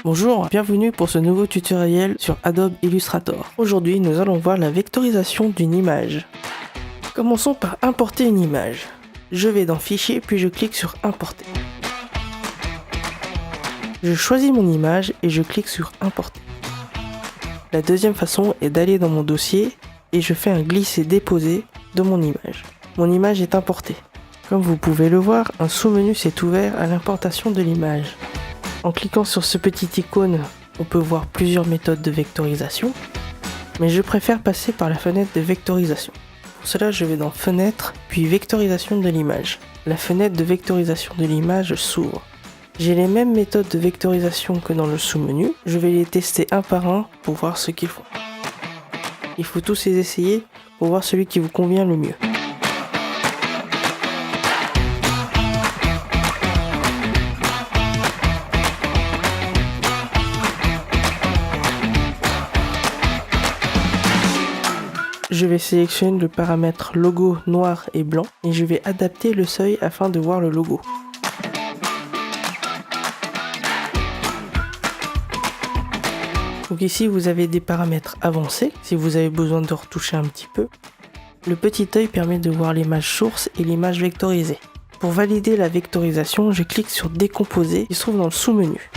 Bonjour, bienvenue pour ce nouveau tutoriel sur Adobe Illustrator. Aujourd'hui, nous allons voir la vectorisation d'une image. Commençons par importer une image. Je vais dans Fichier, puis je clique sur Importer. Je choisis mon image et je clique sur Importer. La deuxième façon est d'aller dans mon dossier et je fais un glisser-déposer de mon image. Mon image est importée. Comme vous pouvez le voir, un sous-menu s'est ouvert à l'importation de l'image. En cliquant sur ce petit icône, on peut voir plusieurs méthodes de vectorisation, mais je préfère passer par la fenêtre de vectorisation. Pour cela, je vais dans Fenêtre, puis Vectorisation de l'image. La fenêtre de vectorisation de l'image s'ouvre. J'ai les mêmes méthodes de vectorisation que dans le sous-menu, je vais les tester un par un pour voir ce qu'ils font. Il faut tous les essayer pour voir celui qui vous convient le mieux. Je vais sélectionner le paramètre logo noir et blanc et je vais adapter le seuil afin de voir le logo. Donc ici vous avez des paramètres avancés si vous avez besoin de retoucher un petit peu. Le petit œil permet de voir l'image source et l'image vectorisée. Pour valider la vectorisation, je clique sur Décomposer qui se trouve dans le sous-menu.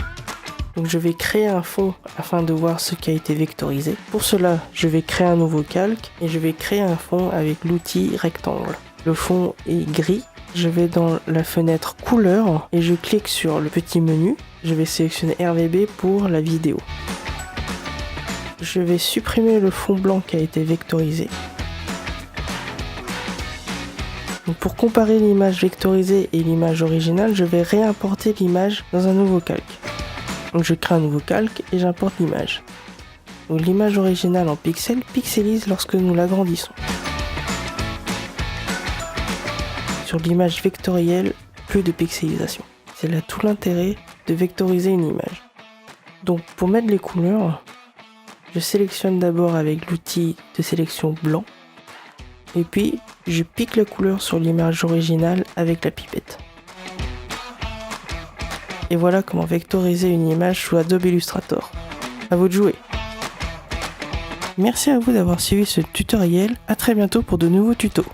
Donc je vais créer un fond afin de voir ce qui a été vectorisé. Pour cela, je vais créer un nouveau calque et je vais créer un fond avec l'outil rectangle. Le fond est gris. Je vais dans la fenêtre couleur et je clique sur le petit menu. Je vais sélectionner RGB pour la vidéo. Je vais supprimer le fond blanc qui a été vectorisé. Donc pour comparer l'image vectorisée et l'image originale, je vais réimporter l'image dans un nouveau calque. Donc je crée un nouveau calque et j'importe l'image. Donc l'image originale en pixels pixelise lorsque nous l'agrandissons. Sur l'image vectorielle, plus de pixelisation. C'est là tout l'intérêt de vectoriser une image. Donc pour mettre les couleurs, je sélectionne d'abord avec l'outil de sélection blanc. Et puis je pique la couleur sur l'image originale avec la pipette. Et voilà comment vectoriser une image sous Adobe Illustrator. À vous de jouer. Merci à vous d'avoir suivi ce tutoriel. À très bientôt pour de nouveaux tutos.